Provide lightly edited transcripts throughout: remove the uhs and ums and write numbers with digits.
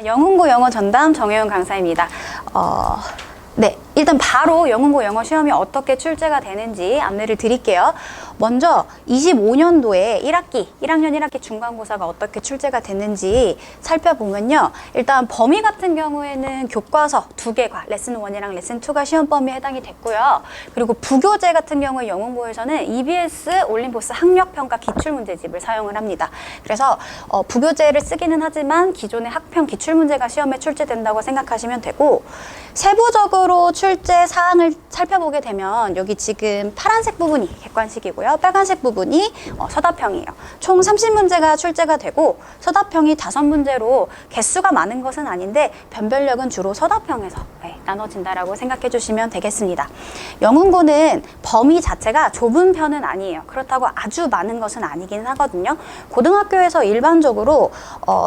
영흥고 영어 전담 정혜윤 강사입니다. 네, 일단 바로 영흥고 영어 시험이 어떻게 출제가 되는지 안내를 드릴게요. 먼저 25년도에 1학기, 1학년 1학기 중간고사가 어떻게 출제가 됐는지 살펴보면요. 일단 범위 같은 경우에는 교과서 2개가 레슨 1이랑 레슨 2가 시험 범위에 해당이 됐고요. 그리고 부교재 같은 경우에 영흥고에서는 EBS 올림포스 학력평가 기출문제집을 사용을 합니다. 그래서 부교재를 쓰기는 하지만 기존의 학평 기출문제가 시험에 출제된다고 생각하시면 되고, 세부적으로 출제 사항을 살펴보게 되면 여기 지금 파란색 부분이 객관식이고요. 빨간색 부분이 서답형이에요. 총 30문제가 출제가 되고 서답형이 5문제로 개수가 많은 것은 아닌데 변별력은 주로 서답형에서 나눠진다라고 생각해 주시면 되겠습니다. 영흥고는 범위 자체가 좁은 편은 아니에요. 그렇다고 아주 많은 것은 아니긴 하거든요. 고등학교에서 일반적으로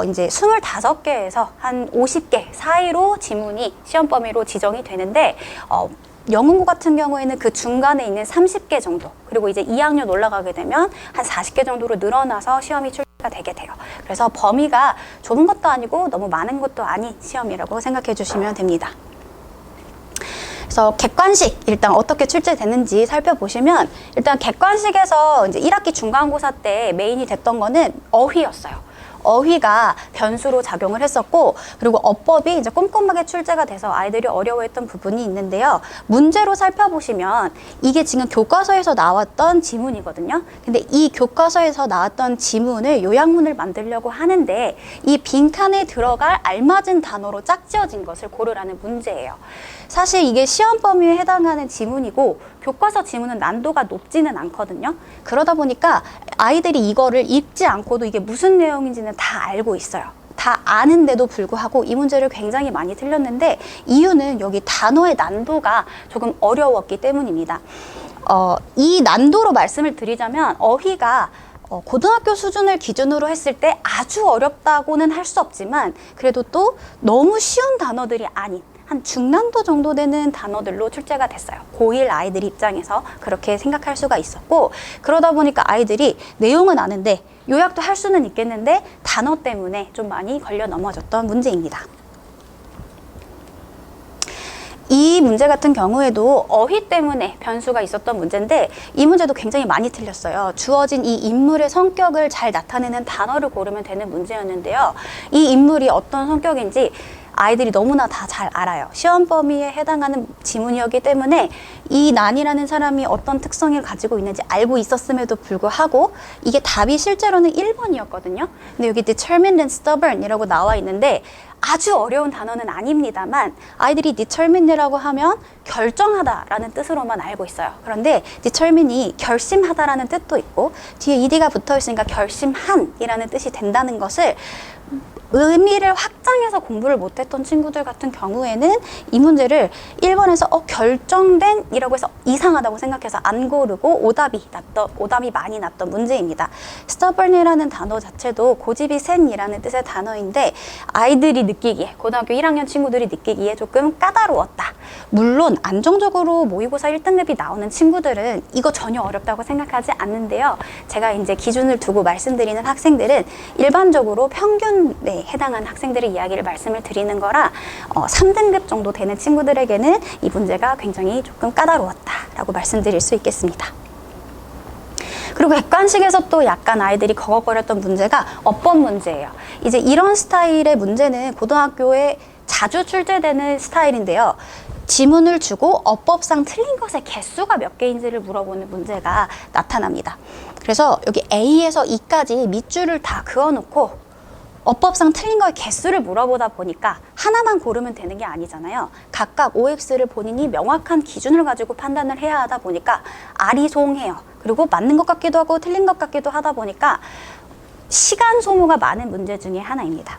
이제 25개에서 한 50개 사이로 지문이 시험 범위로 지정이 되는데 영흥고 같은 경우에는 그 중간에 있는 30개 정도, 그리고 이제 2학년 올라가게 되면 한 40개 정도로 늘어나서 시험이 출제가 되게 돼요. 그래서 범위가 좁은 것도 아니고 너무 많은 것도 아닌 시험이라고 생각해 주시면 됩니다. 그래서 객관식 일단 어떻게 출제되는지 살펴보시면, 일단 객관식에서 이제 1학기 중간고사 때 메인이 됐던 거는 어휘였어요. 어휘가 변수로 작용을 했었고, 그리고 어법이 이제 꼼꼼하게 출제가 돼서 아이들이 어려워했던 부분이 있는데요. 문제로 살펴보시면 이게 지금 교과서에서 나왔던 지문이거든요. 근데 이 교과서에서 나왔던 지문을 요약문을 만들려고 하는데 이 빈칸에 들어갈 알맞은 단어로 짝지어진 것을 고르라는 문제예요. 사실 이게 시험 범위에 해당하는 지문이고 교과서 지문은 난도가 높지는 않거든요. 그러다 보니까 아이들이 이거를 읽지 않고도 이게 무슨 내용인지는 다 알고 있어요. 다 아는데도 불구하고 이 문제를 굉장히 많이 틀렸는데, 이유는 여기 단어의 난도가 조금 어려웠기 때문입니다. 이 난도로 말씀을 드리자면 어휘가 고등학교 수준을 기준으로 했을 때 아주 어렵다고는 할 수 없지만, 그래도 또 너무 쉬운 단어들이 아닌 한 중난도 정도 되는 단어들로 출제가 됐어요. 고1 아이들 입장에서 그렇게 생각할 수가 있었고, 그러다 보니까 아이들이 내용은 아는데 요약도 할 수는 있겠는데 단어 때문에 좀 많이 걸려 넘어졌던 문제입니다. 이 문제 같은 경우에도 어휘 때문에 변수가 있었던 문제인데 이 문제도 굉장히 많이 틀렸어요. 주어진 이 인물의 성격을 잘 나타내는 단어를 고르면 되는 문제였는데요. 이 인물이 어떤 성격인지 아이들이 너무나 다 잘 알아요. 시험 범위에 해당하는 지문이었기 때문에 이 난이라는 사람이 어떤 특성을 가지고 있는지 알고 있었음에도 불구하고 이게 답이 실제로는 1번이었거든요. 근데 여기 determined and stubborn 이라고 나와 있는데 아주 어려운 단어는 아닙니다만 아이들이 determine이라고 하면 결정하다라는 뜻으로만 알고 있어요. 그런데 determine이 결심하다라는 뜻도 있고 뒤에 ed가 붙어 있으니까 결심한이라는 뜻이 된다는 것을 의미를 확장해서 공부를 못했던 친구들 같은 경우에는 이 문제를 1번에서 결정된 이라고 해서 이상하다고 생각해서 안 고르고 오답이 많이 났던 문제입니다. stubborn이라는 단어 자체도 고집이 센이라는 뜻의 단어인데 아이들이 느끼기에, 고등학교 1학년 친구들이 느끼기에 조금 까다로웠다. 물론 안정적으로 모의고사 1등급이 나오는 친구들은 이거 전혀 어렵다고 생각하지 않는데요. 제가 이제 기준을 두고 말씀드리는 학생들은 일반적으로 평균에 해당하는 학생들의 이야기를 말씀을 드리는 거라 3등급 정도 되는 친구들에게는 이 문제가 굉장히 조금 까다로웠다라고 말씀드릴 수 있겠습니다. 그리고 객관식에서 또 약간 아이들이 거걱거렸던 문제가 어법 문제예요. 이제 이런 스타일의 문제는 고등학교에 자주 출제되는 스타일인데요. 지문을 주고 어법상 틀린 것의 개수가 몇 개인지를 물어보는 문제가 나타납니다. 그래서 여기 A에서 E까지 밑줄을 다 그어놓고 어법상 틀린 거의 개수를 물어보다 보니까 하나만 고르면 되는 게 아니잖아요. 각각 OX를 본인이 명확한 기준을 가지고 판단을 해야 하다 보니까 아리송해요. 그리고 맞는 것 같기도 하고 틀린 것 같기도 하다 보니까 시간 소모가 많은 문제 중에 하나입니다.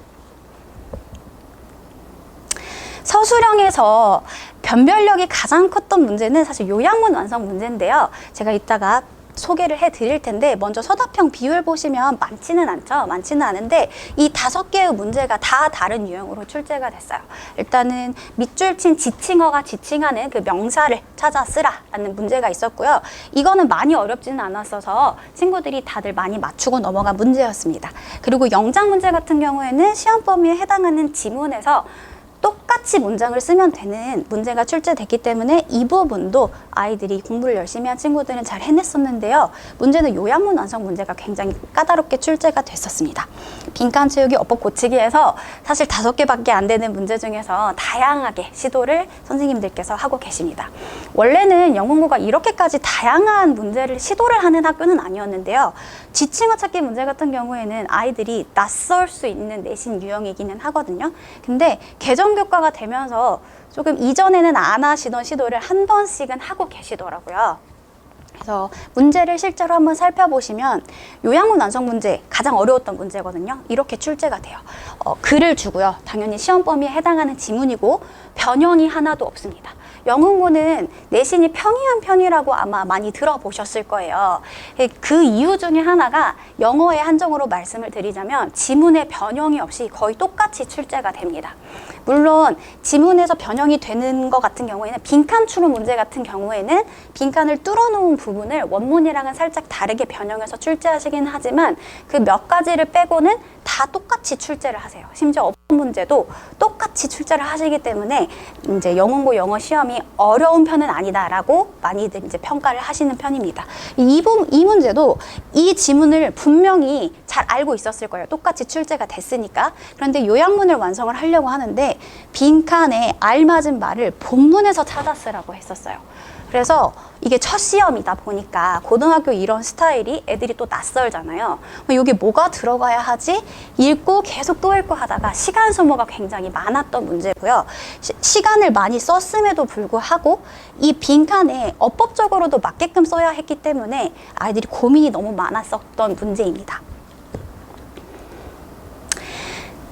서술형에서 변별력이 가장 컸던 문제는 사실 요약문 완성 문제인데요. 제가 이따가 소개를 해 드릴 텐데, 먼저 서답형 비율 보시면 많지는 않죠. 많지는 않은데 이 5개의 문제가 다 다른 유형으로 출제가 됐어요. 일단은 밑줄 친 지칭어가 지칭하는 그 명사를 찾아 쓰라라는 문제가 있었고요. 이거는 많이 어렵지는 않았어서 친구들이 다들 많이 맞추고 넘어간 문제였습니다. 그리고 영장 문제 같은 경우에는 시험 범위에 해당하는 지문에서 똑같이 문장을 쓰면 되는 문제가 출제됐기 때문에 이 부분도 아이들이 공부를 열심히 한 친구들은 잘 해냈었는데요. 문제는 요약문 완성 문제가 굉장히 까다롭게 출제가 됐었습니다. 빈칸 채우기, 어법 고치기에서 사실 5개밖에 안 되는 문제 중에서 다양하게 시도를 선생님들께서 하고 계십니다. 원래는 영문고가 이렇게까지 다양한 문제를 시도를 하는 학교는 아니었는데요. 지칭어 찾기 문제 같은 경우에는 아이들이 낯설 수 있는 내신 유형이기는 하거든요. 근데 개정교과가 되면서 조금 이전에는 안 하시던 시도를 한 번씩은 하고 계시더라고요. 그래서 문제를 실제로 한번 살펴보시면 요약문 완성 문제, 가장 어려웠던 문제거든요. 이렇게 출제가 돼요. 글을 주고요. 당연히 시험 범위에 해당하는 지문이고 변형이 하나도 없습니다. 영문고는 내신이 평이한 편이라고 아마 많이 들어보셨을 거예요. 그 이유 중에 하나가 영어의 한정으로 말씀을 드리자면 지문의 변형이 없이 거의 똑같이 출제가 됩니다. 물론 지문에서 변형이 되는 것 같은 경우에는 빈칸 추론 문제 같은 경우에는 빈칸을 뚫어놓은 부분을 원문이랑은 살짝 다르게 변형해서 출제하시긴 하지만 그 몇 가지를 빼고는 다 똑같이 출제를 하세요. 심지어 어법 문제도 똑같이 출제를 하시기 때문에 이제 영문고 영어 시험이 어려운 편은 아니다라고 많이들 이제 평가를 하시는 편입니다. 이 문제도 이 지문을 분명히 잘 알고 있었을 거예요. 똑같이 출제가 됐으니까. 그런데 요약문을 완성을 하려고 하는데 빈칸에 알맞은 말을 본문에서 찾아 쓰라고 했었어요. 그래서 이게 첫 시험이다 보니까 고등학교 이런 스타일이 애들이 또 낯설잖아요. 여기 뭐가 들어가야 하지? 읽고 계속 또 읽고 하다가 시간 소모가 굉장히 많았던 문제고요. 시간을 많이 썼음에도 불구하고 이 빈칸에 어법적으로도 맞게끔 써야 했기 때문에 아이들이 고민이 너무 많았었던 문제입니다.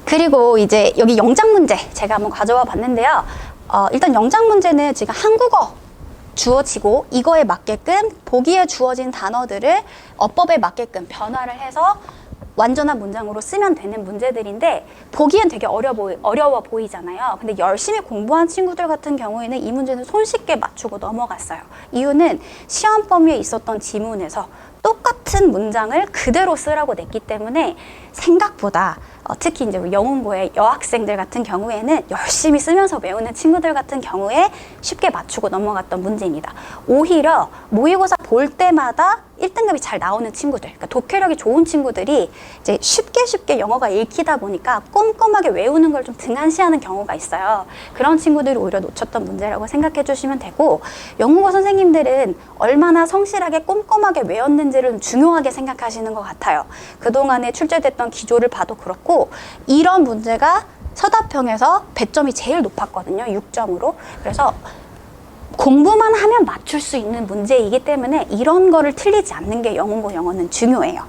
그리고 이제 여기 영장 문제 제가 한번 가져와 봤는데요. 일단 영장 문제는 지금 한국어 주어지고 이거에 맞게끔 보기에 주어진 단어들을 어법에 맞게끔 변화를 해서 완전한 문장으로 쓰면 되는 문제들인데 보기엔 되게 어려워 보이잖아요. 근데 열심히 공부한 친구들 같은 경우에는 이 문제는 손쉽게 맞추고 넘어갔어요. 이유는 시험 범위에 있었던 지문에서 똑같은 문장을 그대로 쓰라고 냈기 때문에 생각보다 특히 이제 영문고의 여학생들 같은 경우에는 열심히 쓰면서 외우는 친구들 같은 경우에 쉽게 맞추고 넘어갔던 문제입니다. 오히려 모의고사 볼 때마다 1등급이 잘 나오는 친구들, 그러니까 독해력이 좋은 친구들이 이제 쉽게 영어가 읽히다 보니까 꼼꼼하게 외우는 걸 좀 등한시하는 경우가 있어요. 그런 친구들이 오히려 놓쳤던 문제라고 생각해 주시면 되고, 영문고 선생님들은 얼마나 성실하게 꼼꼼하게 외웠는지를 중요하게 생각하시는 것 같아요. 그동안에 출제됐던 기조를 봐도 그렇고 이런 문제가 서답형에서 배점이 제일 높았거든요. 6점으로. 그래서 공부만 하면 맞출 수 있는 문제이기 때문에 이런 거를 틀리지 않는 게 영문고 영어는 중요해요.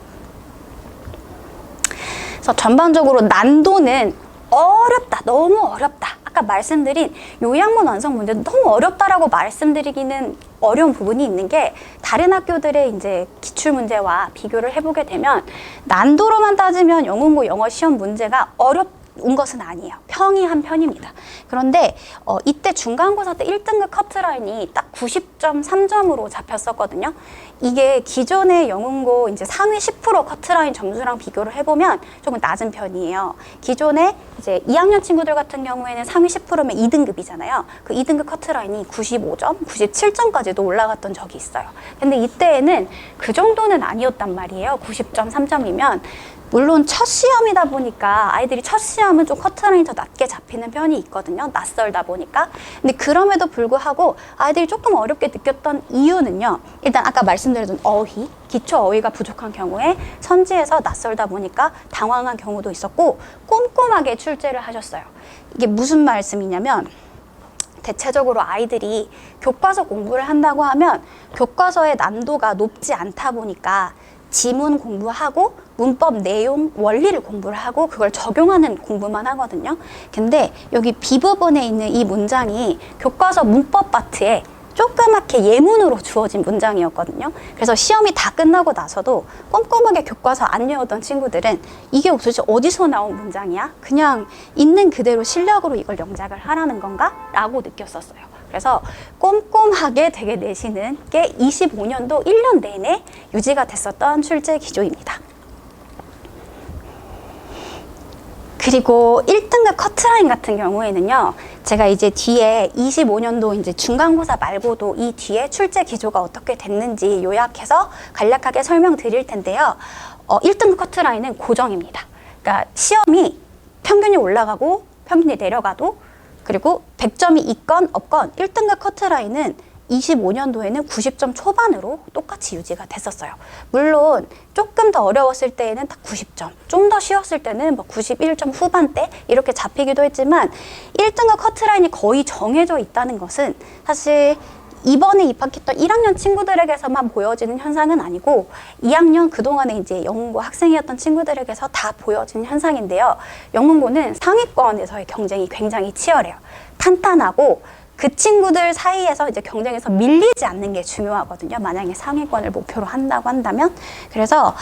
그래서 전반적으로 난도는 어렵다, 너무 어렵다. 아까 말씀드린 요약문 완성 문제 너무 어렵다라고 말씀드리기는 어려운 부분이 있는 게 다른 학교들의 이제 기출 문제와 비교를 해보게 되면 난도로만 따지면 영문고 영어 시험 문제가 어렵 온 것은 아니에요. 평이한 편입니다. 그런데 이때 중간고사 때 1등급 커트라인이 딱 90.3점으로 잡혔었거든요. 이게 기존의 영문고 이제 상위 10% 커트라인 점수랑 비교를 해보면 조금 낮은 편이에요. 기존에 이제 2학년 친구들 같은 경우에는 상위 10%면 2등급이잖아요. 그 2등급 커트라인이 95점, 97점까지도 올라갔던 적이 있어요. 근데 이때에는 그 정도는 아니었단 말이에요. 90.3점이면 물론 첫 시험이다 보니까 아이들이 첫 시험은 좀 커트라인이 더 낮게 잡히는 편이 있거든요. 낯설다 보니까. 근데 그럼에도 불구하고 아이들이 조금 어렵게 느꼈던 이유는요. 일단 아까 말씀드렸던 어휘, 기초 어휘가 부족한 경우에 선지에서 낯설다 보니까 당황한 경우도 있었고 꼼꼼하게 출제를 하셨어요. 이게 무슨 말씀이냐면 대체적으로 아이들이 교과서 공부를 한다고 하면 교과서의 난도가 높지 않다 보니까 지문 공부하고 문법 내용 원리를 공부를 하고 그걸 적용하는 공부만 하거든요. 근데 여기 B 부분에 있는 이 문장이 교과서 문법 파트에 조그맣게 예문으로 주어진 문장이었거든요. 그래서 시험이 다 끝나고 나서도 꼼꼼하게 교과서 안 외웠던 친구들은 이게 도대체 어디서 나온 문장이야? 그냥 있는 그대로 실력으로 이걸 영작을 하라는 건가? 라고 느꼈었어요. 그래서 꼼꼼하게 되게 내시는 게 25년도 1년 내내 유지가 됐었던 출제 기조입니다. 그리고 1등급 커트라인 같은 경우에는요, 제가 이제 뒤에 25년도 이제 중간고사 말고도 이 뒤에 출제 기조가 어떻게 됐는지 요약해서 간략하게 설명드릴 텐데요. 1등급 커트라인은 고정입니다. 그러니까 시험이 평균이 올라가고 평균이 내려가도 그리고 100점이 있건 없건 1등급 커트라인은 25년도에는 90점 초반으로 똑같이 유지가 됐었어요. 물론 조금 더 어려웠을 때에는 딱 90점, 좀 더 쉬웠을 때는 뭐 91점 후반대 이렇게 잡히기도 했지만 1등급 커트라인이 거의 정해져 있다는 것은 사실 이번에 입학했던 1학년 친구들에게서만 보여지는 현상은 아니고 2학년 그동안에 이제 영문고 학생이었던 친구들에게서 다 보여지는 현상인데요. 영문고는 상위권에서의 경쟁이 굉장히 치열해요. 탄탄하고 그 친구들 사이에서 이제 경쟁에서 밀리지 않는 게 중요하거든요. 만약에 상위권을 목표로 한다고 한다면. 그래서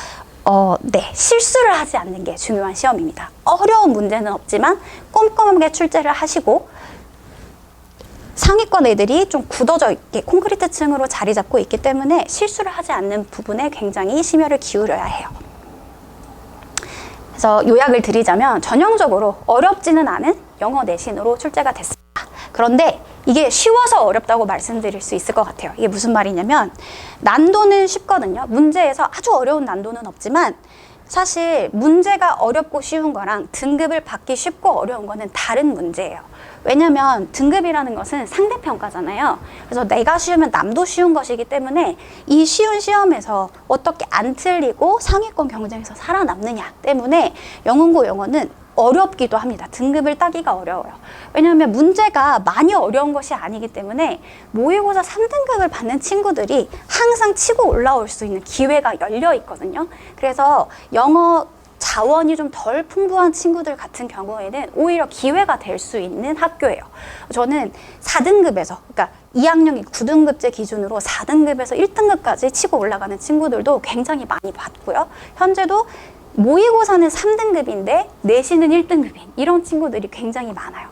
실수를 하지 않는 게 중요한 시험입니다. 어려운 문제는 없지만 꼼꼼하게 출제를 하시고 상위권 애들이 좀 굳어져 있게 콘크리트층으로 자리 잡고 있기 때문에 실수를 하지 않는 부분에 굉장히 심혈을 기울여야 해요. 그래서 요약을 드리자면 전형적으로 어렵지는 않은 영어 내신으로 출제가 됐습니다. 그런데 이게 쉬워서 어렵다고 말씀드릴 수 있을 것 같아요. 이게 무슨 말이냐면 난도는 쉽거든요. 문제에서 아주 어려운 난도는 없지만 사실 문제가 어렵고 쉬운 거랑 등급을 받기 쉽고 어려운 거는 다른 문제예요. 왜냐면 등급이라는 것은 상대평가잖아요. 그래서 내가 쉬우면 남도 쉬운 것이기 때문에 이 쉬운 시험에서 어떻게 안 틀리고 상위권 경쟁에서 살아남느냐 때문에 영문고 영어는 어렵기도 합니다. 등급을 따기가 어려워요. 왜냐하면 문제가 많이 어려운 것이 아니기 때문에 모의고사 3등급을 받는 친구들이 항상 치고 올라올 수 있는 기회가 열려 있거든요. 그래서 영어 자원이 좀 덜 풍부한 친구들 같은 경우에는 오히려 기회가 될 수 있는 학교예요. 저는 4등급에서, 그러니까 2학년 9등급제 기준으로 4등급에서 1등급까지 치고 올라가는 친구들도 굉장히 많이 봤고요. 현재도 모의고사는 3등급인데 내신은 1등급인 이런 친구들이 굉장히 많아요.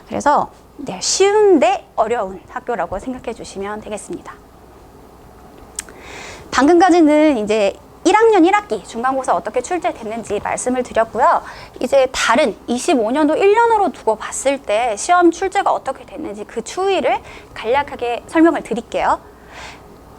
그래서 쉬운데 어려운 학교라고 생각해 주시면 되겠습니다. 방금까지는 이제 1학년 1학기 중간고사 어떻게 출제됐는지 말씀을 드렸고요. 이제 다른 25년도 1년으로 두고 봤을 때 시험 출제가 어떻게 됐는지 그 추이를 간략하게 설명을 드릴게요.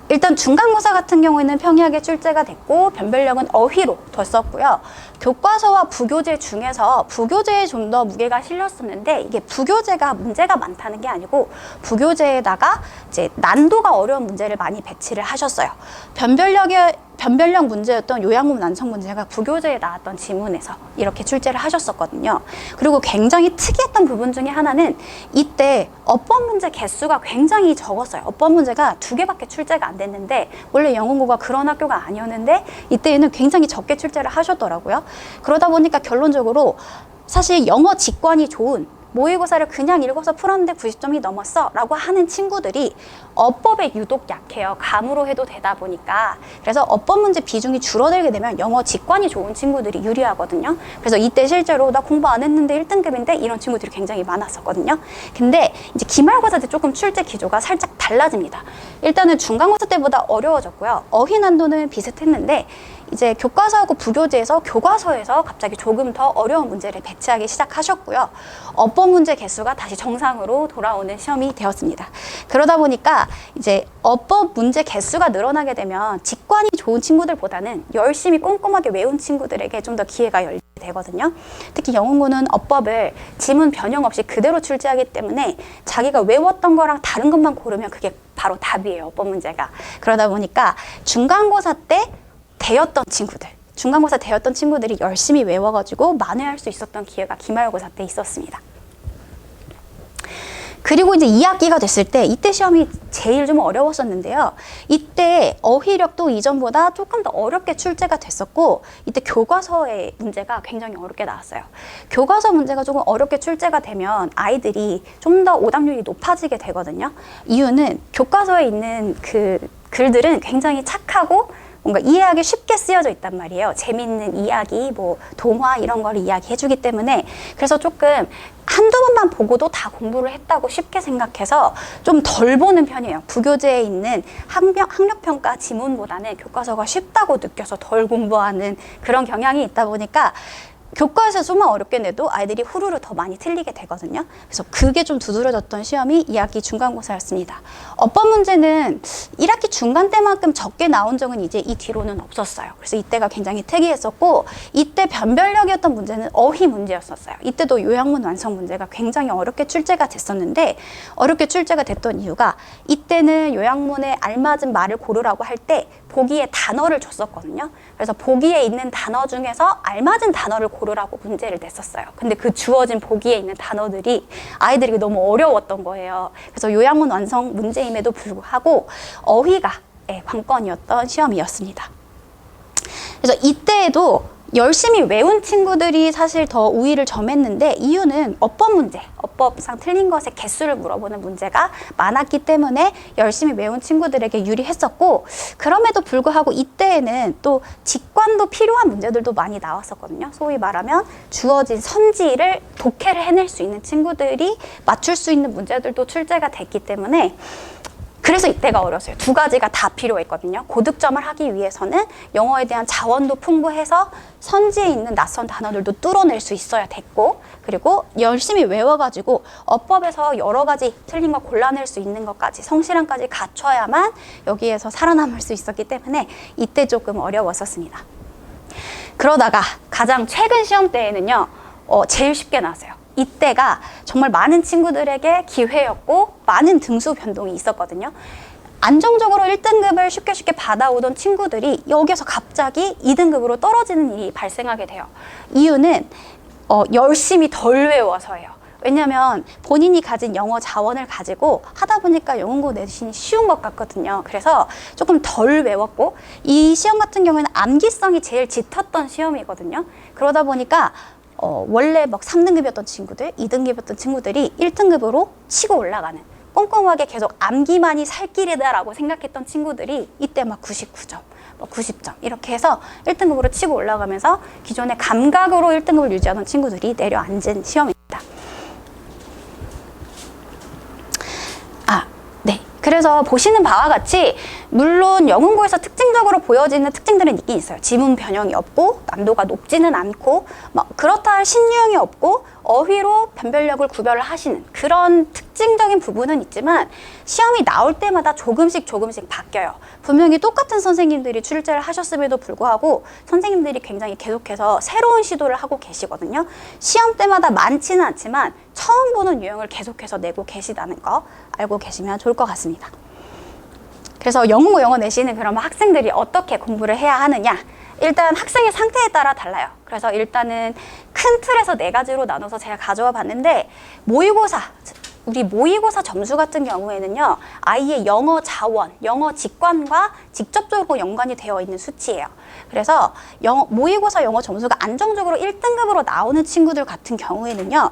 일단 중간고사 같은 경우에는 평이하게 출제가 됐고 변별력은 어휘로 뒀었고요. 교과서와 부교재 중에서 부교재에 좀 더 무게가 실렸었는데 이게 부교재가 문제가 많다는 게 아니고 부교재에다가 이제 난도가 어려운 문제를 많이 배치를 하셨어요. 변별력 문제였던 요양문 완성 문제가 부교재에 나왔던 지문에서 이렇게 출제를 하셨었거든요. 그리고 굉장히 특이했던 부분 중에 하나는 이때 어법 문제 개수가 굉장히 적었어요. 어법 문제가 2개밖에 출제가 안 됐는데 원래 영문고가 그런 학교가 아니었는데 이때에는 굉장히 적게 출제를 하셨더라고요. 그러다 보니까 결론적으로 사실 영어 직관이 좋은 모의고사를 그냥 읽어서 풀었는데 90점이 넘었어 라고 하는 친구들이 어법에 유독 약해요. 감으로 해도 되다 보니까. 그래서 어법 문제 비중이 줄어들게 되면 영어 직관이 좋은 친구들이 유리하거든요. 그래서 이때 실제로 나 공부 안 했는데 1등급인데 이런 친구들이 굉장히 많았었거든요. 근데 이제 기말고사 때 조금 출제 기조가 살짝 달라집니다. 일단은 중간고사 때보다 어려워졌고요. 어휘 난도는 비슷했는데 이제 교과서하고 부교재에서 교과서에서 갑자기 조금 더 어려운 문제를 배치하기 시작하셨고요. 어법 문제 개수가 다시 정상으로 돌아오는 시험이 되었습니다. 그러다 보니까 이제 어법 문제 개수가 늘어나게 되면 직관이 좋은 친구들보다는 열심히 꼼꼼하게 외운 친구들에게 좀 더 기회가 열리게 되거든요. 특히 영문고는 어법을 지문 변형 없이 그대로 출제하기 때문에 자기가 외웠던 거랑 다른 것만 고르면 그게 바로 답이에요. 어법 문제가. 그러다 보니까 중간고사 때 중간고사 되었던 친구들이 열심히 외워가지고 만회할 수 있었던 기회가 기말고사 때 있었습니다. 그리고 이제 2학기가 됐을 때 이때 시험이 제일 좀 어려웠었는데요. 이때 어휘력도 이전보다 조금 더 어렵게 출제가 됐었고 이때 교과서의 문제가 굉장히 어렵게 나왔어요. 교과서 문제가 조금 어렵게 출제가 되면 아이들이 좀 더 오답률이 높아지게 되거든요. 이유는 교과서에 있는 그 글들은 굉장히 착하고 뭔가 이해하기 쉽게 쓰여져 있단 말이에요. 재밌는 이야기, 뭐 동화 이런 걸 이야기해주기 때문에 그래서 조금 한두 번만 보고도 다 공부를 했다고 쉽게 생각해서 좀 덜 보는 편이에요. 부교재에 있는 학력평가 지문보다는 교과서가 쉽다고 느껴서 덜 공부하는 그런 경향이 있다 보니까 교과에서 좀만 어렵게 내도 아이들이 후루루 더 많이 틀리게 되거든요. 그래서 그게 좀 두드러졌던 시험이 2학기 중간고사였습니다. 어법 문제는 1학기 중간 때만큼 적게 나온 적은 이제 이 뒤로는 없었어요. 그래서 이때가 굉장히 특이했었고 이때 변별력이었던 문제는 어휘 문제였었어요. 이때도 요약문 완성 문제가 굉장히 어렵게 출제가 됐었는데 어렵게 출제가 됐던 이유가 이때는 요약문에 알맞은 말을 고르라고 할 때 보기에 단어를 줬었거든요. 그래서 보기에 있는 단어 중에서 알맞은 단어를 고르라고 문제를 냈었어요. 근데 그 주어진 보기에 있는 단어들이 아이들에게 너무 어려웠던 거예요. 그래서 요약문 완성 문제임에도 불구하고 어휘가 관건이었던 시험이었습니다. 그래서 이때에도 열심히 외운 친구들이 사실 더 우위를 점했는데 이유는 어법 문제, 어법상 틀린 것의 개수를 물어보는 문제가 많았기 때문에 열심히 외운 친구들에게 유리했었고 그럼에도 불구하고 이때에는 또 직관도 필요한 문제들도 많이 나왔었거든요. 소위 말하면 주어진 선지를 독해를 해낼 수 있는 친구들이 맞출 수 있는 문제들도 출제가 됐기 때문에 그래서 이때가 어려웠어요. 두 가지가 다 필요했거든요. 고득점을 하기 위해서는 영어에 대한 자원도 풍부해서 선지에 있는 낯선 단어들도 뚫어낼 수 있어야 됐고 그리고 열심히 외워가지고 어법에서 여러 가지 틀린 거 골라낼 수 있는 것까지 성실함까지 갖춰야만 여기에서 살아남을 수 있었기 때문에 이때 조금 어려웠었습니다. 그러다가 가장 최근 시험 때에는요. 제일 쉽게 나왔어요. 이때가 정말 많은 친구들에게 기회였고 많은 등수 변동이 있었거든요. 안정적으로 1등급을 쉽게 받아오던 친구들이 여기서 갑자기 2등급으로 떨어지는 일이 발생하게 돼요. 이유는 열심히 덜 외워서예요. 왜냐하면 본인이 가진 영어 자원을 가지고 하다 보니까 영어고 내신이 쉬운 것 같거든요. 그래서 조금 덜 외웠고 이 시험 같은 경우에는 암기성이 제일 짙었던 시험이거든요. 그러다 보니까 원래 막 3등급이었던 친구들, 2등급이었던 친구들이 1등급으로 치고 올라가는 꼼꼼하게 계속 암기만이 살 길이다라고 생각했던 친구들이 이때 막 99점, 90점 이렇게 해서 1등급으로 치고 올라가면서 기존의 감각으로 1등급을 유지하던 친구들이 내려앉은 시험입니다. 그래서 보시는 바와 같이 물론 영문고에서 특징적으로 보여지는 특징들은 있긴 있어요. 지문 변형이 없고 난도가 높지는 않고 그렇다 할 신유형이 없고 어휘로 변별력을 구별을 하시는 그런 특징적인 부분은 있지만 시험이 나올 때마다 조금씩 바뀌어요. 분명히 똑같은 선생님들이 출제를 하셨음에도 불구하고 선생님들이 굉장히 계속해서 새로운 시도를 하고 계시거든요. 시험 때마다 많지는 않지만 처음 보는 유형을 계속해서 내고 계시다는 거 알고 계시면 좋을 것 같습니다. 그래서 영문고 영어 내시는 그러면 학생들이 어떻게 공부를 해야 하느냐? 일단 학생의 상태에 따라 달라요. 그래서 일단은 큰 틀에서 4가지로 나눠서 제가 가져와 봤는데 우리 모의고사 점수 같은 경우에는요. 아이의 영어 자원, 영어 직관과 직접적으로 연관이 되어 있는 수치예요. 그래서 모의고사 영어 점수가 안정적으로 1등급으로 나오는 친구들 같은 경우에는요.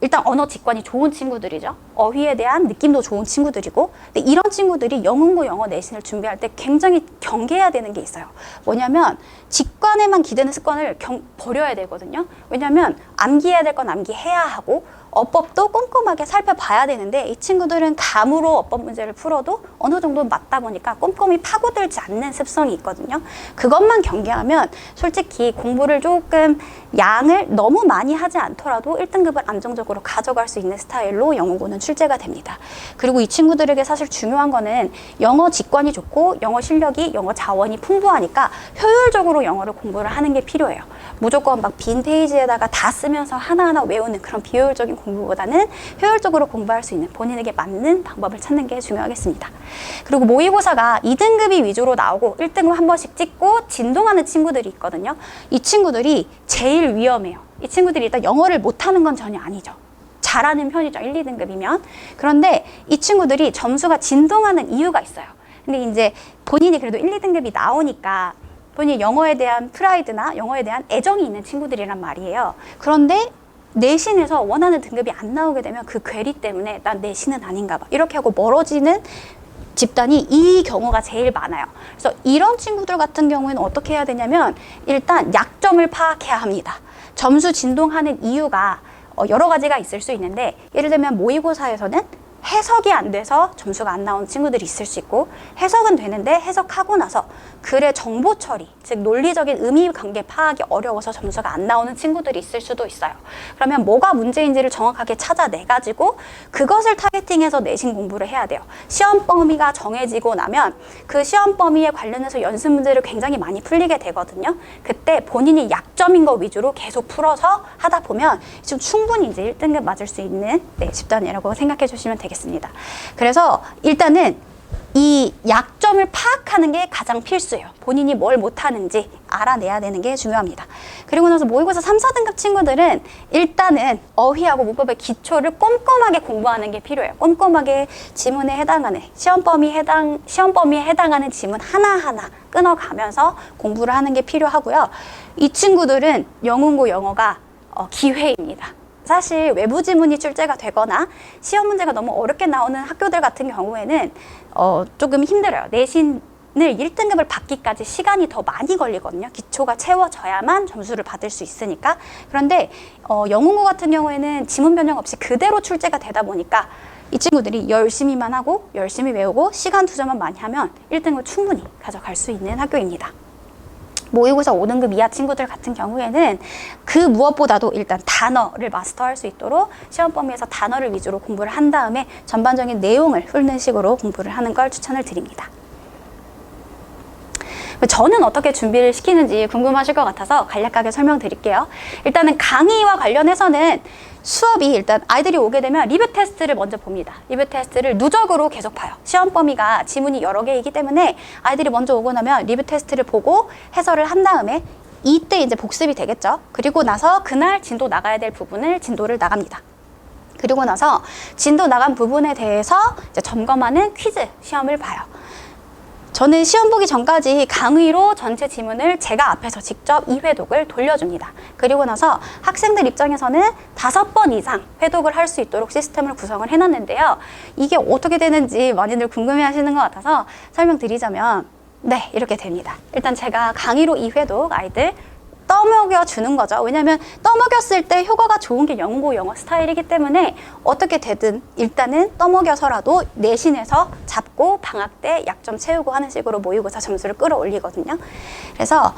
일단 언어 직관이 좋은 친구들이죠. 어휘에 대한 느낌도 좋은 친구들이고 근데 이런 친구들이 영문고 영어 내신을 준비할 때 굉장히 경계해야 되는 게 있어요. 뭐냐면 직관에만 기대는 습관을 버려야 되거든요. 왜냐면 암기해야 될 건 암기해야 하고 어법도 꼼꼼하게 살펴봐야 되는데 이 친구들은 감으로 어법 문제를 풀어도 어느 정도 맞다 보니까 꼼꼼히 파고들지 않는 습성이 있거든요. 그것만 경계하면 솔직히 공부를 조금 양을 너무 많이 하지 않더라도 1등급을 안정적으로 가져갈 수 있는 스타일로 영어고는 출제가 됩니다. 그리고 이 친구들에게 사실 중요한 거는 영어 직관이 좋고 영어 실력이 영어 자원이 풍부하니까 효율적으로 영어를 공부를 하는 게 필요해요. 무조건 막 빈 페이지에다가 다 쓰면서 하나하나 외우는 그런 비효율적인 공부보다는 효율적으로 공부할 수 있는 본인에게 맞는 방법을 찾는 게 중요하겠습니다. 그리고 모의고사가 2등급이 위주로 나오고 1등급 한 번씩 찍고 진동하는 친구들이 있거든요. 이 친구들이 제일 위험해요. 이 친구들이 일단 영어를 못하는 건 전혀 아니죠. 잘하는 편이죠. 1, 2등급이면. 그런데 이 친구들이 점수가 진동하는 이유가 있어요. 근데 이제 본인이 그래도 1, 2등급이 나오니까 본인이 영어에 대한 프라이드나 영어에 대한 애정이 있는 친구들이란 말이에요. 그런데 내신에서 원하는 등급이 안 나오게 되면 그 괴리 때문에 난 내신은 아닌가 봐. 이렇게 하고 멀어지는 집단이 이 경우가 제일 많아요. 그래서 이런 친구들 같은 경우에는 어떻게 해야 되냐면 일단 약점을 파악해야 합니다. 점수 진동하는 이유가 여러 가지가 있을 수 있는데 예를 들면 모의고사에서는 해석이 안 돼서 점수가 안 나오는 친구들이 있을 수 있고 해석은 되는데 해석하고 나서 글의 정보 처리, 즉 논리적인 의미 관계 파악이 어려워서 점수가 안 나오는 친구들이 있을 수도 있어요. 그러면 뭐가 문제인지를 정확하게 찾아내가지고 그것을 타겟팅해서 내신 공부를 해야 돼요. 시험 범위가 정해지고 나면 그 시험 범위에 관련해서 연습 문제를 굉장히 많이 풀리게 되거든요. 그때 본인이 약점인 거 위주로 계속 풀어서 하다 보면 지금 충분히 이제 1등급 맞을 수 있는 집단이라고 생각해 주시면 되겠습니다. 그래서 일단은 이 약점을 파악하는 게 가장 필수예요. 본인이 뭘 못하는지 알아내야 되는 게 중요합니다. 그리고 나서 모의고사 3, 4등급 친구들은 일단은 어휘하고 문법의 기초를 꼼꼼하게 공부하는 게 필요해요. 꼼꼼하게 지문에 해당하는 시험 범위에 해당하는 지문 하나하나 끊어가면서 공부를 하는 게 필요하고요. 이 친구들은 영문고 영어가 기회입니다. 사실 외부 지문이 출제가 되거나 시험 문제가 너무 어렵게 나오는 학교들 같은 경우에는 조금 힘들어요. 내신을 1등급을 받기까지 시간이 더 많이 걸리거든요. 기초가 채워져야만 점수를 받을 수 있으니까. 그런데 영문고 같은 경우에는 지문 변형 없이 그대로 출제가 되다 보니까 이 친구들이 열심히만 하고 열심히 외우고 시간 투자만 많이 하면 1등을 충분히 가져갈 수 있는 학교입니다. 모의고사 5등급 이하 친구들 같은 경우에는 그 무엇보다도 일단 단어를 마스터할 수 있도록 시험 범위에서 단어를 위주로 공부를 한 다음에 전반적인 내용을 훑는 식으로 공부를 하는 걸 추천을 드립니다. 저는 어떻게 준비를 시키는지 궁금하실 것 같아서 간략하게 설명드릴게요. 일단은 강의와 관련해서는 수업이 일단 아이들이 오게 되면 리뷰 테스트를 먼저 봅니다. 리뷰 테스트를 누적으로 계속 봐요. 시험 범위가 지문이 여러 개이기 때문에 아이들이 먼저 오고 나면 리뷰 테스트를 보고 해설을 한 다음에 이때 이제 복습이 되겠죠. 그리고 나서 그날 진도 나가야 될 부분을 진도를 나갑니다. 그리고 나서 진도 나간 부분에 대해서 이제 점검하는 퀴즈 시험을 봐요. 저는 시험 보기 전까지 강의로 전체 지문을 제가 앞에서 직접 2회독을 돌려줍니다. 그리고 나서 학생들 입장에서는 5번 이상 회독을 할 수 있도록 시스템을 구성을 해놨는데요. 이게 어떻게 되는지 많이들 궁금해 하시는 것 같아서 설명드리자면 네, 이렇게 됩니다. 일단 제가 강의로 2회독 아이들 떠먹여 주는 거죠. 왜냐하면 떠먹였을 때 효과가 좋은 게 영문고 영어 스타일이기 때문에 어떻게 되든 일단은 떠먹여서라도 내신에서 잡고 방학 때 약점 채우고 하는 식으로 모의고사 점수를 끌어올리거든요. 그래서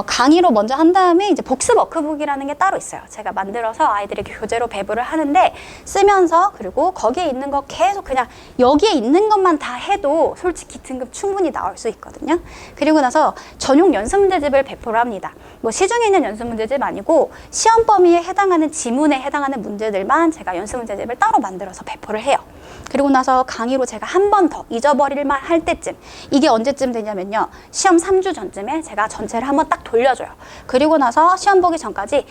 강의로 먼저 한 다음에 이제 복습 워크북이라는 게 따로 있어요. 제가 만들어서 아이들에게 교재로 배부를 하는데 쓰면서 그리고 거기에 있는 거 계속 그냥 여기에 있는 것만 다 해도 솔직히 등급 충분히 나올 수 있거든요. 그리고 나서 전용 연습 문제집을 배포를 합니다. 뭐 시중에 있는 연습 문제집 아니고 시험 범위에 해당하는 지문에 해당하는 문제들만 제가 연습 문제집을 따로 만들어서 배포를 해요. 그리고 나서 강의로 제가 한 번 더 잊어버릴만 할 때쯤, 이게 언제쯤 되냐면요, 시험 3주 전쯤에 제가 전체를 한번 딱 돌려줘요. 그리고 나서 시험 보기 전까지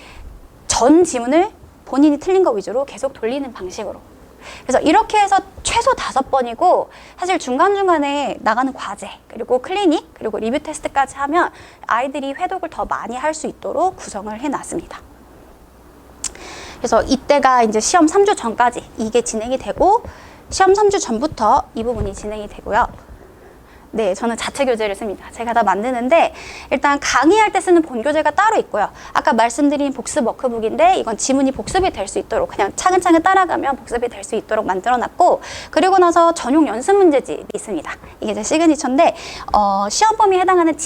전 지문을 본인이 틀린 거 위주로 계속 돌리는 방식으로. 그래서 이렇게 해서 최소 5번이고 사실 중간중간에 나가는 과제, 그리고 클리닉, 그리고 리뷰 테스트까지 하면 아이들이 회독을 더 많이 할 수 있도록 구성을 해놨습니다. 그래서 이때가 이제 시험 3주 전까지 이게 진행이 되고, 시험 3주 전부터 이 부분이 진행이 되고요. 네, 저는 자체 교재를 씁니다. 제가 다 만드는데 일단 강의할 때 쓰는 본교재가 따로 있고요. 아까 말씀드린 복습 워크북인데 이건 지문이 복습이 될 수 있도록 그냥 차근차근 따라가면 복습이 될 수 있도록 만들어놨고, 그리고 나서 전용 연습 문제집이 있습니다. 이게 제 시그니처인데 시험 범위에 해당하는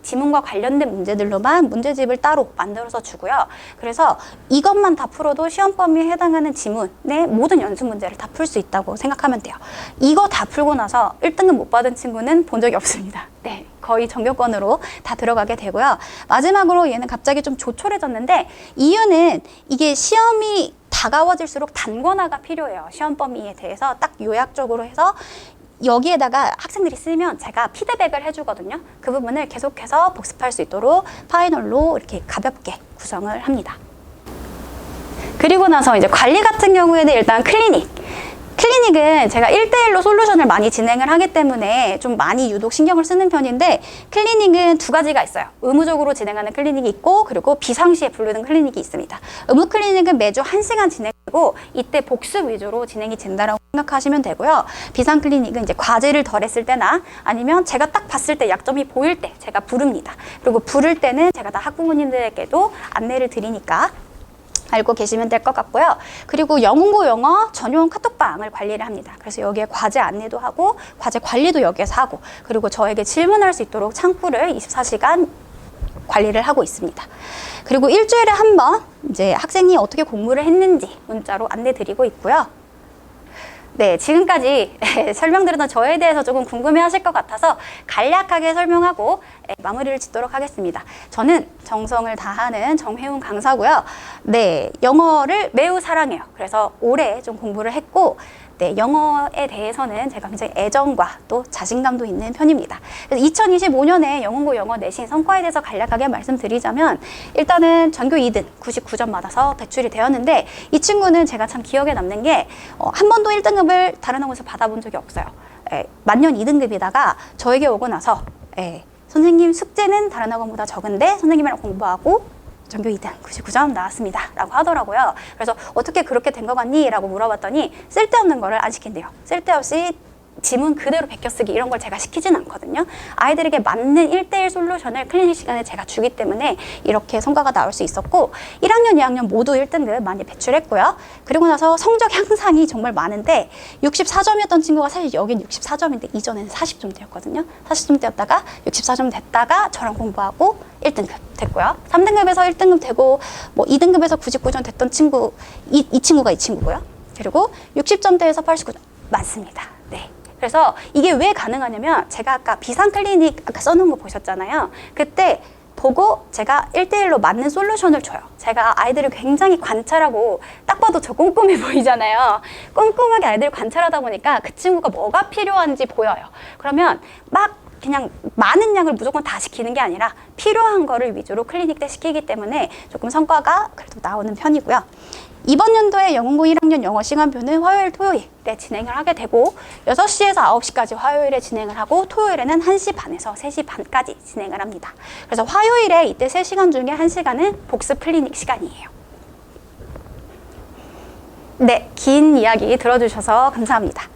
지문과 관련된 문제들로만 문제집을 따로 만들어서 주고요. 그래서 이것만 다 풀어도 시험 범위에 해당하는 지문의 모든 연습 문제를 다 풀 수 있다고 생각하면 돼요. 이거 다 풀고 나서 1등급 못 받은 친구는 본 적이 없습니다. 네, 거의 전교권으로 다 들어가게 되고요. 마지막으로 얘는 갑자기 좀 조촐해졌는데 이유는 이게 시험이 다가워질수록 단권화가 필요해요. 시험 범위에 대해서 딱 요약적으로 해서 여기에다가 학생들이 쓰면 제가 피드백을 해주거든요. 그 부분을 계속해서 복습할 수 있도록 파이널로 이렇게 가볍게 구성을 합니다. 그리고 나서 이제 관리 같은 경우에는 일단 클리닉은 제가 1대1로 솔루션을 많이 진행을 하기 때문에 좀 많이 유독 신경을 쓰는 편인데, 클리닉은 두 가지가 있어요. 의무적으로 진행하는 클리닉이 있고, 그리고 비상시에 부르는 클리닉이 있습니다. 의무 클리닉은 매주 1시간 진행되고, 이때 복습 위주로 진행이 된다라고 생각하시면 되고요. 비상 클리닉은 이제 과제를 덜 했을 때나 아니면 제가 딱 봤을 때 약점이 보일 때 제가 부릅니다. 그리고 부를 때는 제가 다 학부모님들에게도 안내를 드리니까 알고 계시면 될 것 같고요. 그리고 영웅고 영어 전용 카톡방을 관리를 합니다. 그래서 여기에 과제 안내도 하고 과제 관리도 여기에서 하고, 그리고 저에게 질문할 수 있도록 창구를 24시간 관리를 하고 있습니다. 그리고 일주일에 한 번 이제 학생이 어떻게 공부를 했는지 문자로 안내 드리고 있고요. 네, 지금까지 설명드렸던 저에 대해서 조금 궁금해하실 것 같아서 간략하게 설명하고 마무리를 짓도록 하겠습니다. 저는 정성을 다하는 정혜운 강사고요. 네, 영어를 매우 사랑해요. 그래서 오래 좀 공부를 했고, 네, 영어에 대해서는 제가 굉장히 애정과 또 자신감도 있는 편입니다. 그래서 2025년에 영웅고 영어 내신 성과에 대해서 간략하게 말씀드리자면, 일단은 전교 2등 99점 받아서 배출이 되었는데, 이 친구는 제가 참 기억에 남는 게 한 번도 1등급을 다른 학원에서 받아본 적이 없어요. 만년 2등급이다가 저에게 오고 나서 선생님 숙제는 다른 학원보다 적은데 선생님이랑 공부하고 전교 2등 99점 나왔습니다 라고 하더라고요. 그래서 어떻게 그렇게 된 거 같니? 라고 물어봤더니 쓸데없는 거를 안 시킨대요. 쓸데없이 지문 그대로 베껴쓰기 이런 걸 제가 시키진 않거든요. 아이들에게 맞는 1대1 솔루션을 클리닉 시간에 제가 주기 때문에 이렇게 성과가 나올 수 있었고, 1학년, 2학년 모두 1등급 많이 배출했고요. 그리고 나서 성적 향상이 정말 많은데 64점이었던 친구가 사실 여긴 64점인데 이전에는 40점대였거든요. 40점대였다가 64점 됐다가 저랑 공부하고 1등급 됐고요. 3등급에서 1등급 되고 뭐 2등급에서 99점 됐던 친구, 이 친구가 이 친구고요. 그리고 60점대에서 89점 맞습니다. 네. 그래서 이게 왜 가능하냐면, 제가 아까 비상 클리닉 아까 써놓은 거 보셨잖아요. 그때 보고 제가 1대1로 맞는 솔루션을 줘요. 제가 아이들을 굉장히 관찰하고, 딱 봐도 저 꼼꼼해 보이잖아요. 꼼꼼하게 아이들을 관찰하다 보니까 그 친구가 뭐가 필요한지 보여요. 그러면 막 그냥 많은 양을 무조건 다 시키는 게 아니라 필요한 거를 위주로 클리닉 때 시키기 때문에 조금 성과가 그래도 나오는 편이고요. 이번 연도에 영웅고 1학년 영어 시간표는 화요일, 토요일 때 진행을 하게 되고, 6시에서 9시까지 화요일에 진행을 하고, 토요일에는 1시 반에서 3시 반까지 진행을 합니다. 그래서 화요일에 이때 3시간 중에 1시간은 복습 클리닉 시간이에요. 네, 긴 이야기 들어주셔서 감사합니다.